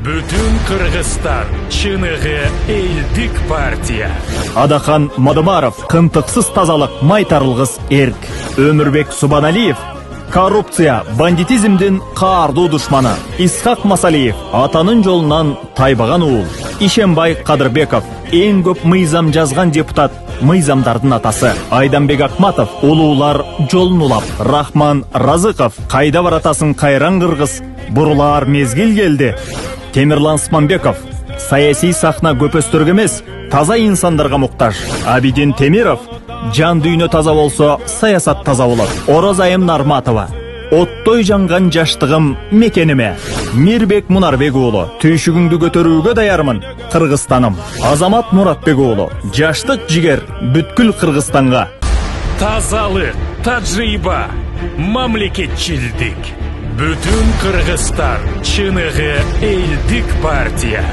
Бүтін Қырғызстан чыныгы элдик партия. Адахан Мадымаров кынтыксыз тазалык, майтарылгыс эрк. Өмүрбек Субаналиев коррупция, бандитизмдин каардуу душманы. Исхак Масалиев атанын жолунан тайбаган уул. Ишенбай Кадырбеков эң көп мыйзам жазган депутат, мыйзамдардын атасы. Айданбек Акматов улуулар жолун улап. Рахман Разыков кайда баратасын кайран кыргыз, бурулар мезгил келди. Темирлан Сманбеков саясий сахна көпөстөргө эмес, таза инсандарга муктаж. Абидин Темиров жан дүйнө таза болсо, саясат таза болот. Оразайым Нарматова оттой жанган жаштыгым мекениме. Мирбек Мунарбек уулу түйшүгүңдү көтөрүүгө даярмын, Кыргызстаным. Азамат Муратбек уулу жаштык жигер бүткүл Кыргызстанга. Тазалык, тажрыйба, мамлекетчилдик. Бүтін Қырғызстан чыныгы элдик партия.